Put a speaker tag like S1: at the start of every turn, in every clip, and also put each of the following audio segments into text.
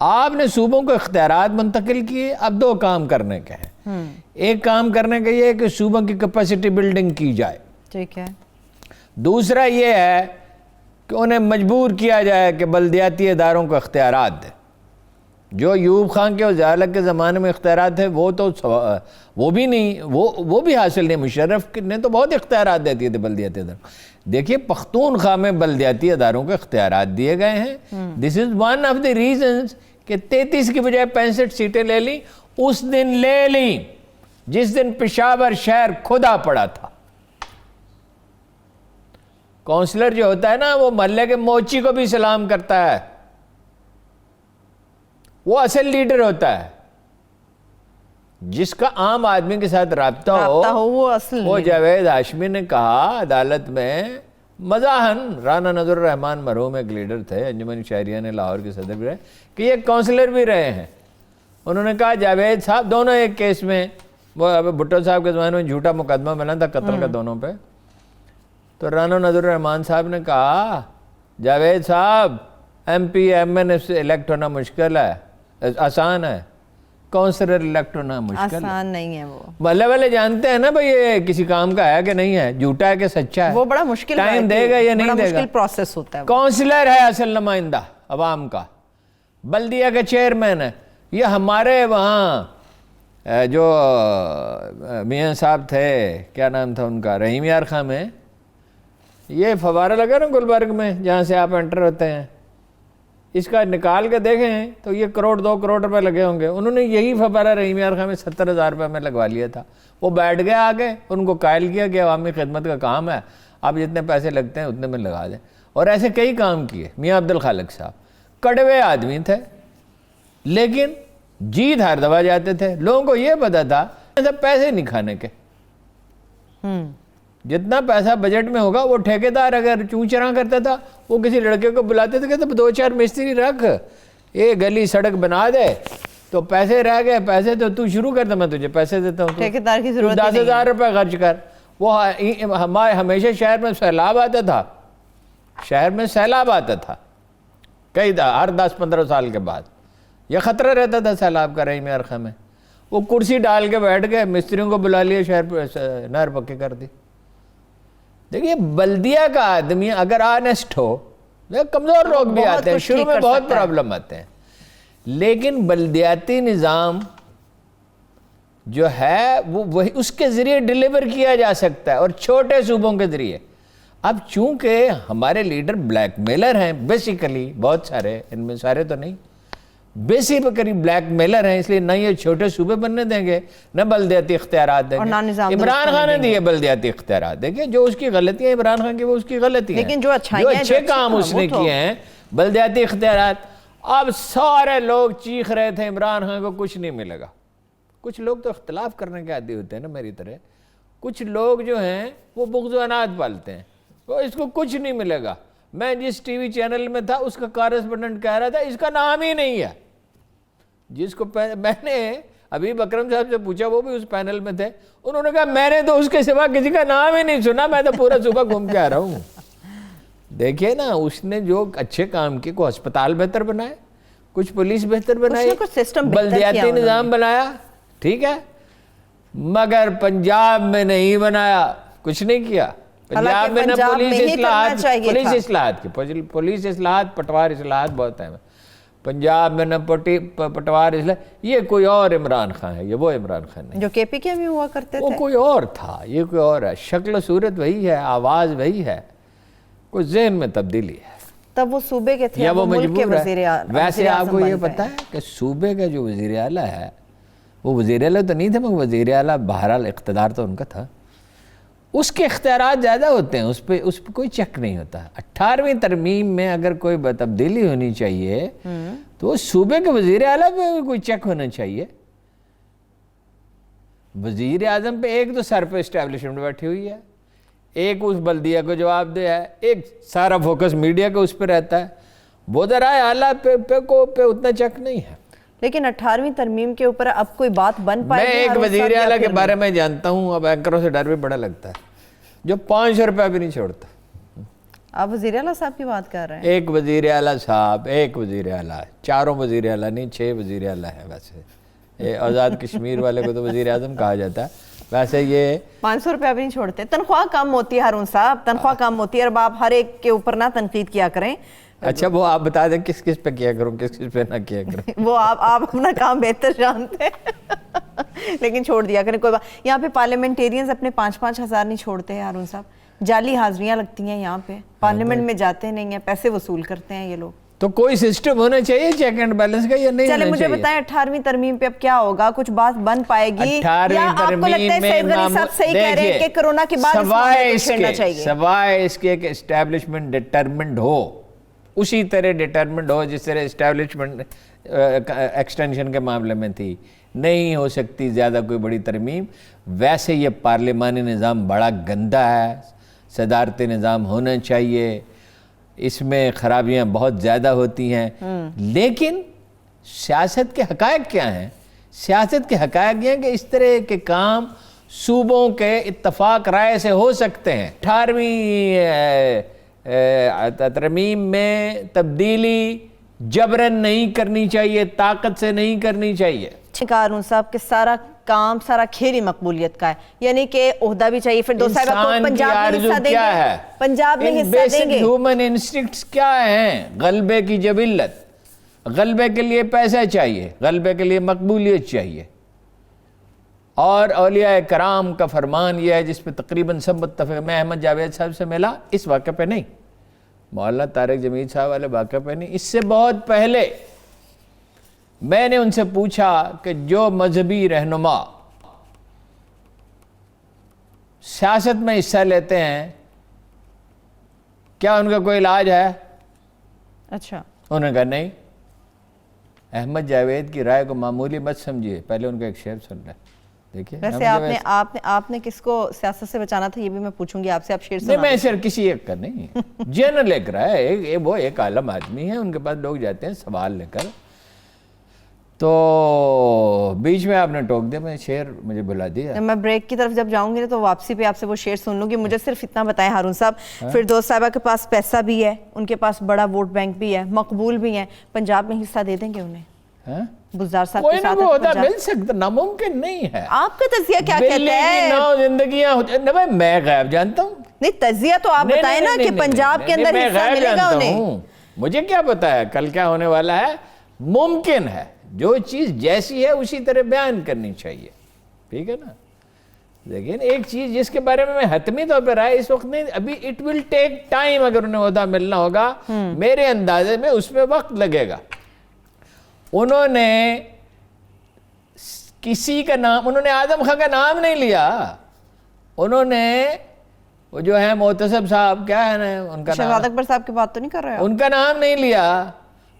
S1: آپ نے صوبوں کو اختیارات منتقل کیے، اب دو کام کرنے کے ہیں. ایک کام کرنے کا یہ ہے کہ صوبوں کی کیپیسٹی بلڈنگ کی جائے،
S2: ٹھیک ہے.
S1: دوسرا یہ ہے کہ انہیں مجبور کیا جائے کہ بلدیاتی اداروں کو اختیارات دیں. جو ایوب خان کے وزارت کے زمانے میں اختیارات تھے وہ تو وہ بھی نہیں، وہ بھی حاصل نہیں. مشرف نے تو بہت اختیارات دیتی تھے بلدیاتی اداروں. دیکھیے پختونخوا میں بلدیاتی اداروں کو اختیارات دیے گئے ہیں. This is one of the reasons کہ 33 کی بجائے 65 سیٹیں لے لیں. اس دن لے لیں جس دن پشاور شہر کھدا پڑا تھا. کونسلر جو ہوتا ہے نا وہ محلے کے موچی کو بھی سلام کرتا ہے، وہ اصل لیڈر ہوتا ہے. جس کا عام آدمی کے ساتھ رابطہ ہو
S2: وہ اصل.
S1: وہ جاوید ہاشمی نے کہا عدالت میں مزاحن، رانا نظر الرحمان مرحوم ایک لیڈر تھے، انجمن شہریہ نے لاہور کے صدر بھی رہے کہ یہ کونسلر بھی رہے ہیں. انہوں نے کہا جاوید صاحب، دونوں ایک کیس میں، وہ بھٹو صاحب کے زمانے میں جھوٹا مقدمہ بنا تھا قتل کا دونوں پہ، تو رانا نظر الرحمان صاحب نے کہا جاوید صاحب ایم پی ایم این سے الیکٹ ہونا مشکل ہے، آسان ہے، کونسلر الیکٹ ہونا مشکل ہے.
S2: آسان نہیں ہے. وہ
S1: بلے والے جانتے ہیں نا بھئی یہ کسی کام کا ہے کہ نہیں ہے، جھوٹا ہے کہ سچا ہے،
S2: وہ بڑا مشکل
S1: ٹائم دے گا یا نہیں دے گا.
S2: مشکل پروسیس ہوتا ہے.
S1: کونسلر ہے اصل نمائندہ عوام کا، بلدیہ کا چیئرمین ہے. یہ ہمارے وہاں جو میاں صاحب تھے، کیا نام تھا ان کا، رحیم یار خان میں یہ فوارہ لگا نا گلبرگ میں جہاں سے آپ انٹر ہوتے ہیں، اس کا نکال کے دیکھیں تو یہ 1-2 کروڑ روپے لگے ہوں گے. انہوں نے یہی فوارہ رحیم یار خان میں 70,000 روپے میں لگوا لیا تھا. وہ بیٹھ گئے آگے، ان کو قائل کیا کہ عوامی خدمت کا کام ہے، آپ جتنے پیسے لگتے ہیں اتنے میں لگا دیں. اور ایسے کئی کام کیے. میاں عبدالخالق صاحب کڑوے آدمی تھے لیکن جیت ہر دفعہ جاتے تھے. لوگوں کو یہ پتا تھا پیسے نہیں کھانے کے، جتنا پیسہ بجٹ میں ہوگا وہ ٹھیکیدار اگر چوں چراں کرتا تھا وہ کسی لڑکے کو بلاتے تھے کہ 2-4 مستری رکھ، یہ گلی سڑک بنا دے، تو پیسے رہ گئے، پیسے تو شروع کر دے، میں تجھے پیسے دیتا ہوں،
S2: ٹھیکیدار کی ضرورت
S1: 10,000 روپے خرچ کر. وہ ہمارے ہمیشہ شہر میں سیلاب آتا تھا، شہر میں سیلاب آتا تھا ہر 10-15 سال کے بعد، یہ خطرہ رہتا تھا سیلاب کا. رحیم یار خان میں وہ کرسی ڈال کے بیٹھ گئے، مستریوں کو بلا لیا، شہر نہر پکی کر دی. دیکھیے بلدیہ کا آدمی اگر آنیسٹ ہو، کمزور لوگ بھی آتے ہیں، شروع میں بہت پرابلم آتے ہیں، لیکن بلدیاتی نظام جو ہے وہ اس کے ذریعے ڈیلیور کیا جا سکتا ہے، اور چھوٹے صوبوں کے ذریعے. اب چونکہ ہمارے لیڈر بلیک میلر ہیں بیسیکلی، بہت سارے، ان میں سارے تو نہیں، بیسیکلی بلیک میلر ہیں، اس لیے نہ یہ چھوٹے صوبے بننے دیں گے، نہ بلدیاتی اختیارات دیں گے. عمران خان نے دیے بلدیاتی اختیارات. دیکھیں جو اس کی غلطیاں عمران خان کی وہ اس کی غلطی ہیں،
S2: لیکن جو
S1: اچھے کام اس نے کیے ہیں بلدیاتی اختیارات. اب سارے لوگ چیخ رہے تھے عمران خان کو کچھ نہیں ملے گا. کچھ لوگ تو اختلاف کرنے کے عادی ہوتے ہیں نا میری طرح، کچھ لوگ جو ہیں وہ بغض و عناد پالتے ہیں، وہ اس کو کچھ نہیں ملے گا. میں جس ٹی وی چینل میں تھا اس کا کارسپونڈنٹ کہہ رہا تھا اس کا نام ہی نہیں ہے. جس کو میں نے ابھی اکرم صاحب سے پوچھا، وہ بھی اس پینل میں تھے، انہوں نے کہا میں نے تو اس کے سوا کسی کا نام ہی نہیں سنا، میں تو پورا صبح گھوم کے آ رہا ہوں. دیکھیے نا اس نے جو اچھے کام کیے، کوئی ہسپتال بہتر بنائے، کچھ پولیس بہتر بنائی، بلدیاتی نظام بنایا، ٹھیک ہے، مگر پنجاب میں نہیں بنایا، کچھ نہیں کیا. پنجاب میں نہ پولیس اصلاحات، پٹوار اصلاحات بہت ہیں پنجاب میں، نہ پٹوار اصلاح. یہ کوئی اور عمران خان ہے، یہ وہ عمران خان نہیں
S2: جو کے پی کے میں ہوا کرتے تھے.
S1: وہ کوئی اور تھا، یہ کوئی اور ہے. شکل و صورت وہی ہے، آواز وہی ہے، کوئی ذہن میں تبدیلی ہے.
S2: تب وہ صوبے کے تھے
S1: یا وہ مجبور ہے. ویسے آپ کو یہ پتا ہے کہ صوبے کا جو وزیر اعلیٰ ہے وہ وزیر اعلیٰ تو نہیں تھا، مگر وزیر اعلیٰ بہرحال اقتدار تو ان کا تھا. اس کے اختیارات زیادہ ہوتے ہیں، اس پہ کوئی چیک نہیں ہوتا. 18ویں ترمیم میں اگر کوئی تبدیلی ہونی چاہیے تو صوبے کے وزیر اعلیٰ پہ کوئی چیک ہونا چاہیے. وزیر اعظم پہ ایک تو سر پہ اسٹیبلشمنٹ بیٹھی ہوئی ہے، ایک اس بلدیہ کو جواب دہ ہے، ایک سارا فوکس میڈیا کا اس پہ رہتا ہے. وزرائے اعلیٰ پہ اتنا چیک نہیں ہے.
S2: لیکن 18ویں ترمیم کے اوپر اب کوئی بات بن پائے گی؟
S1: میں ایک وزیر اعلیٰ کے بارے میں جانتا ہوں، اب اینکروں سے ڈر بھی بڑا لگتا ہے، جو 500 روپے بھی نہیں چھوڑتا.
S2: آپ وزیر اعلیٰ صاحب کی بات کر رہے ہیں؟
S1: ایک وزیر اعلیٰ صاحب، ایک وزیر اعلیٰ، 4 وزیر اعلیٰ نہیں 6 وزیر اعلیٰ ہیں ویسے. آزاد کشمیر والے کو تو وزیر اعظم کہا جاتا ہے. ویسے یہ
S2: 500 روپیہ بھی نہیں چھوڑتے. تنخواہ کم ہوتی ہے ہارون صاحب، تنخواہ کم ہوتی ہے. اب آپ ہر ایک کے اوپر نہ تنقید کیا کریں.
S1: اچھا وہ آپ بتا دیں کس کس پہ کیا کروں کس کس پہ نہ کیا کروں.
S2: وہ آپ اپنا کام بہتر جانتے ہیں لیکن چھوڑ دیا کریں کوئی بات. یہاں پہ پارلیمنٹیرینز اپنے 5-5 ہزار نہیں چھوڑتے ہیں ہارون صاحب. جعلی حاضریاں لگتی ہیں یہاں پہ، پارلیمنٹ میں جاتے نہیں ہیں، پیسے وصول کرتے ہیں یہ لوگ.
S1: تو کوئی سسٹم ہونا چاہیے چیک اینڈ بیلنس کا یا نہیں ہونا
S2: چلے
S1: چاہیے؟
S2: مجھے بتائیں 18ویں ترمیم پہ اب کیا ہوگا؟ کچھ بات بن پائے گی یا آپ کو لگتا ہے سید غنی صاحب صحیح کہہ رہے ہیں کہ کرونا کے بعد اس معاملے کو چھیڑنا چاہیے؟
S1: سوائے اس کے کہ اسٹیبلشمنٹ ڈٹرمنڈ ہو، اسی طرح ڈٹرمنڈ ہو جس طرح اسٹیبلشمنٹ ایکسٹینشن کے معاملے میں تھی. نہیں ہو سکتی زیادہ کوئی بڑی ترمیم. ویسے یہ پارلیمانی نظام بڑا گندا ہے، صدارتی نظام ہونا چاہیے. اس میں خرابیاں بہت زیادہ ہوتی ہیں. لیکن سیاست کے حقائق کیا ہیں؟ سیاست کے حقائق یہ ہیں کہ اس طرح کے کام صوبوں کے اتفاق رائے سے ہو سکتے ہیں. 18ویں ترمیم میں تبدیلی جبرن نہیں کرنی چاہیے، طاقت سے نہیں کرنی چاہیے.
S2: ہارون صاحب کے سارا کام سارا کھیل ہی مقبولیت کا ہے، یعنی کہ عہدہ بھی چاہیے. پھر دو صاحبہ کو پنجاب میں حصہ دیں گے، پنجاب میں حصہ دیں گے.
S1: ہیومن انسٹنکٹس کیا ہیں؟ غلبے کی جبلت. غلبے کے لیے پیسہ چاہیے، غلبے کے لیے مقبولیت چاہیے. اور اولیاء کرام کا فرمان یہ ہے جس پہ تقریباً سب متفق. میں احمد جاوید صاحب سے ملا اس واقعے پہ نہیں، مولانا طارق جمیل صاحب والے واقعے پہ نہیں، اس سے بہت پہلے میں نے ان سے پوچھا کہ جو مذہبی رہنما سیاست میں حصہ لیتے ہیں کیا ان کا کوئی علاج ہے؟
S2: اچھا
S1: انہوں نے کہا نہیں. احمد جاوید کی رائے کو معمولی مت سمجھیے، پہلے ان کا ایک شعر سن لیں. دیکھیے
S2: ویسے آپ نے کس کو سیاست سے بچانا تھا یہ بھی میں پوچھوں گی آپ سے. آپ شعر
S1: نہیں، میں شعر کسی ایک کا نہیں، جنرل ایک رہا ہے. وہ ایک عالم آدمی ہے، ان کے پاس لوگ جاتے ہیں سوال لے کر. تو بیچ میں آپ نے ٹوک دیا، میں شعر مجھے بلا دیا.
S2: میں بریک کی طرف جب جاؤں گی تو واپسی پہ آپ سے وہ شعر سن لوں گی. مجھے صرف اتنا بتائیں ہارون صاحب، فردوس صاحبہ کے پاس پیسہ بھی ہے، ان کے پاس بڑا ووٹ بینک بھی ہے، مقبول بھی ہیں، پنجاب میں حصہ دے دیں گے انہیں؟ بزدار صاحب کے ساتھ
S1: کوئی عہدہ مل سکتا، ناممکن نہیں ہے.
S2: آپ کا تجزیہ کیا کہتا ہے؟
S1: 9 زندگیاں میں غیب جانتا ہوں.
S2: نہیں تجزیہ تو آپ بتائیں نا کہ پنجاب کے اندر حصہ ملے گا انہیں.
S1: مجھے کیا پتا ہے کل کیا ہونے والا ہے. ممکن ہے جو چیز جیسی ہے اسی طرح بیان کرنی چاہیے، ٹھیک ہے نا. لیکن ایک چیز جس کے بارے میں حتمی طور پر رائے اس وقت نہیں، ابھی اٹ ول ٹیک ٹائم. اگر انہیں عہدہ ملنا ہوگا میرے اندازے میں اس میں وقت لگے گا. انہوں نے کسی کا نام، انہوں نے اعظم خاں کا نام نہیں لیا. انہوں نے وہ جو ہے محتسب صاحب، کیا ہے نا ان کا نام،
S2: شہزاد اکبر صاحب کی بات تو نہیں کر رہے
S1: ان کا نام نہیں لیا.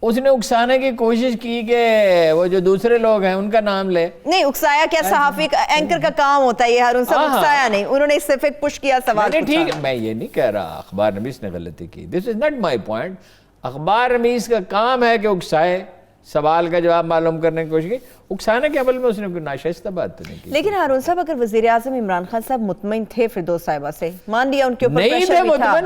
S1: اس نے اکسانے کی کوشش کی کہ وہ جو دوسرے لوگ ہیں ان کا نام لے.
S2: نہیں اکسایا کیا، صحافی اینکر کا کام ہوتا ہے یہ ہارون صاحب، اکسایا نہیں. انہوں نے صرف ایک پش کیا سوال.
S1: نہیں ٹھیک ہے، میں یہ نہیں کہہ رہا اخبار نویس نے غلطی کی. دس از ناٹ مائی پوائنٹ. اخبار نویس کا کام ہے کہ اکسائے، سوال کا جواب معلوم کرنے کی کوشش کی. اکسانے کے عمل میں اس نے کوئی ناشائستہ بات تو نہیں کی.
S2: لیکن ہارون صاحب اگر وزیر اعظم عمران خان صاحب مطمئن تھے فردوس صاحبہ سے، مان لیا ان کے اوپر
S1: نہیں تھے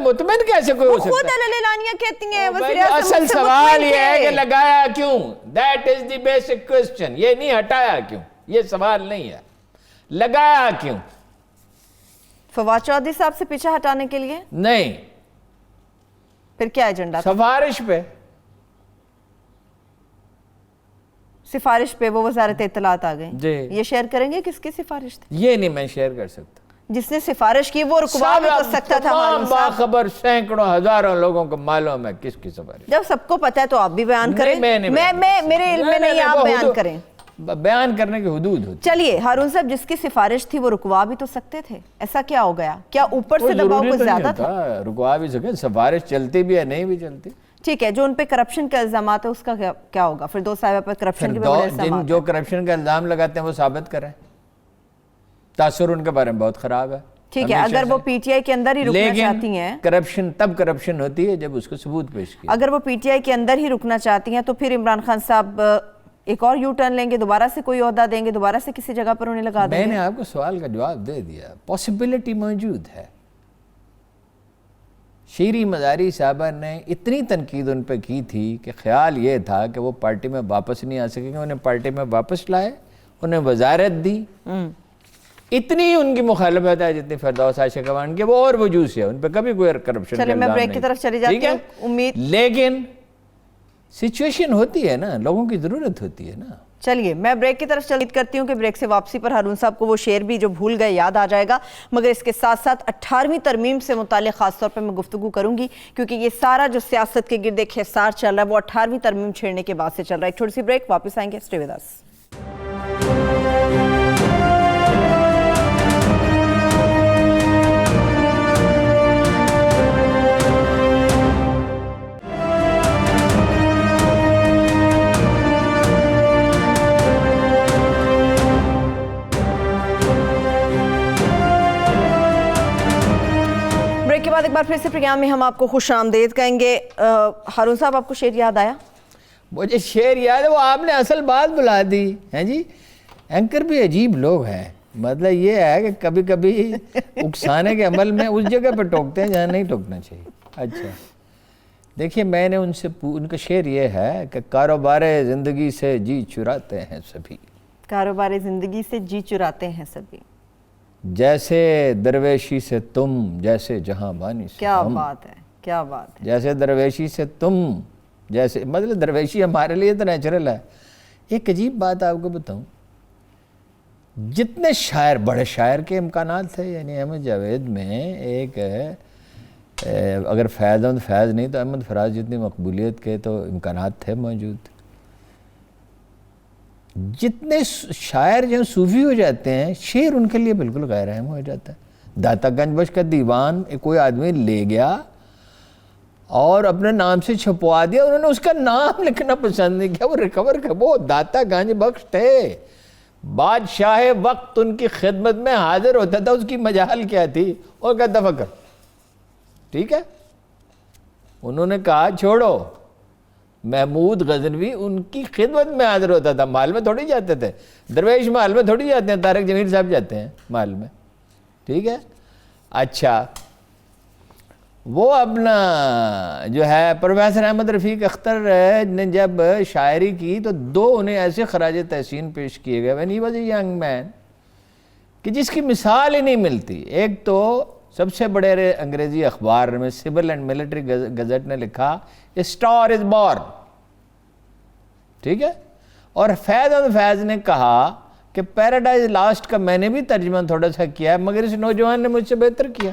S1: مطمئن کیسے کوئی ہو سکتا ہے؟
S2: خود اعلانیہ کہتی ہیں وزیر اعظم
S1: اصل سوال یہ ہے کہ لگایا کیوں؟ That is the basic question. یہ نہیں ہٹایا کیوں، یہ سوال نہیں ہے، لگایا کیوں.
S2: فواد چودھری صاحب سے پیچھے ہٹانے کے لیے
S1: نہیں،
S2: پھر کیا ایجنڈا تھا؟
S1: سفارش پہ.
S2: سفارش پہ وہ وزارت اطلاعات آ گئیں.
S1: جی
S2: یہ شیئر کریں گے کس کی سفارش تھی؟
S1: یہ نہیں میں شیئر کر سکتا.
S2: جس نے سفارش کی وہ رکوا بھی تو سکتا تھا ہارون صاحب.
S1: باخبر سینکڑوں ہزاروں لوگوں کو معلوم ہے کس کی سفارش.
S2: جب سب کو پتا ہے تو آپ بھی بیان کریں. میرے علم میں نہیں، آپ بیان کریں.
S1: بیان کرنے کی حدود ہوتی.
S2: چلیے ہارون صاحب جس کی سفارش تھی وہ رکوا بھی تو سکتے تھے، ایسا کیا ہو گیا؟ کیا اوپر سے دباؤ کچھ زیادہ تھا؟
S1: رکوا بھی سکے، سفارش چلتی بھی ہے نہیں بھی چلتی.
S2: ٹھیک ہے، جو ان پہ کرپشن کے الزامات ہے اس کا کیا ہوگا؟ فردوس صاحبہ پر کرپشن کے بڑے الزامات،
S1: جو کرپشن کا الزام لگاتے ہیں وہ ثابت کریں. تاثر ان کے بارے میں بہت خراب ہے.
S2: ٹھیک ہے، اگر وہ پی ٹی آئی کے اندر ہی رکنا چاہتی ہیں،
S1: کرپشن تب کرپشن ہوتی ہے جب اس کو ثبوت پیش کیا.
S2: اگر وہ پی ٹی آئی کے اندر ہی رکنا چاہتی ہیں تو پھر عمران خان صاحب ایک اور یو ٹرن لیں گے، دوبارہ سے کوئی عہدہ دیں گے، دوبارہ سے کسی جگہ پر انہیں لگا دیں گے.
S1: میں نے آپ کو سوال کا جواب دے دیا. پاسبلٹی موجود ہے. شیریں مزاری صاحبہ نے اتنی تنقید ان پہ کی تھی کہ خیال یہ تھا کہ وہ پارٹی میں واپس نہیں آ سکیں گے، انہیں پارٹی میں واپس لائے، انہیں وزارت دی. اتنی ان کی مخالفت ہے جتنی فردوس عائشہ گوان کی، وہ اور وجوہ سے ان پہ کبھی کوئی کرپشن کا
S2: چلے میں
S1: الزام
S2: بریک کی
S1: نہیں.
S2: طرف چلی جاتی ہوں. امید
S1: لیکن سچویشن ہوتی ہے نا، لوگوں کی ضرورت ہوتی ہے نا.
S2: چلیے میں بریک کی طرف امید کرتی ہوں کہ بریک سے واپسی پر ہارون صاحب کو وہ شعر بھی جو بھول گئے یاد آ جائے گا، مگر اس کے ساتھ ساتھ 18ویں ترمیم سے متعلق خاص طور پر میں گفتگو کروں گی، کیونکہ یہ سارا جو سیاست کے گرد ایک حصار چل رہا ہے وہ 18ویں ترمیم چھیڑنے کے بعد سے چل رہا ہے. ایک چھوٹی سی بریک، واپس آئیں گے. Stay with us. بریک کے بعد ایک بار پھر سے پروگرام میں ہم آپ کو خوش آمدید کہیں گے. ہارون صاحب آپ کو شعر یاد آیا؟
S1: مجھے شعر یاد ہے، وہ آپ نے اصل بات بلا دی ہیں جی. اینکر بھی عجیب لوگ ہیں، مطلب یہ ہے کہ کبھی کبھی اکسانے کے عمل میں اس جگہ پہ ٹوکتے ہیں جہاں نہیں ٹوکنا چاہیے. اچھا دیکھیے، میں نے ان کا شعر یہ ہے کہ کاروبار زندگی سے جی چراتے ہیں سبھی،
S2: کاروبار زندگی سے جی چراتے ہیں سبھی،
S1: جیسے درویشی سے تم، جیسے جہاں بانی سے
S2: کیا
S1: ہم.
S2: بات ہے، کیا بات ہے.
S1: جیسے درویشی سے تم، جیسے مطلب درویشی ہمارے لیے تو نیچرل ہے. ایک عجیب بات آپ کو بتاؤں، جتنے شاعر، بڑے شاعر کے امکانات تھے، یعنی احمد جاوید میں ایک اگر فیض احمد فیض نہیں تو احمد فراز جتنی مقبولیت کے تو امکانات تھے موجود. جتنے شاعر جو صوفی ہو جاتے ہیں، شعر ان کے لیے بالکل غیر اہم ہو جاتا ہے. داتا گنج بخش کا دیوان کوئی آدمی لے گیا اور اپنے نام سے چھپوا دیا، انہوں نے اس کا نام لکھنا پسند نہیں کیا، وہ ریکور کر، وہ داتا گنج بخش تھے. بادشاہ وقت ان کی خدمت میں حاضر ہوتا تھا، اس کی مجال کیا تھی، اور کہا دفع کر. ٹھیک ہے، انہوں نے کہا چھوڑو. محمود غزنوی ان کی خدمت میں حاضر ہوتا تھا، محل میں تھوڑی جاتے تھے. درویش محل میں تھوڑی جاتے ہیں، طارق جمیل صاحب جاتے ہیں محل میں. ٹھیک ہے. اچھا وہ اپنا جو ہے پروفیسر احمد رفیق اختر نے جب شاعری کی تو دو انہیں ایسے خراج تحسین پیش کیے گئے when he was a young man کہ جس کی مثال ہی نہیں ملتی. ایک تو سب سے بڑے انگریزی اخبار میں سول اینڈ ملٹری گزٹ نے لکھا A star is born. ٹھیک ہے. اور فیض احمد فیض نے کہا کہ پیراڈائز لاسٹ کا میں نے بھی ترجمہ تھوڑا سا کیا ہے، مگر اس نوجوان نے مجھ سے بہتر کیا.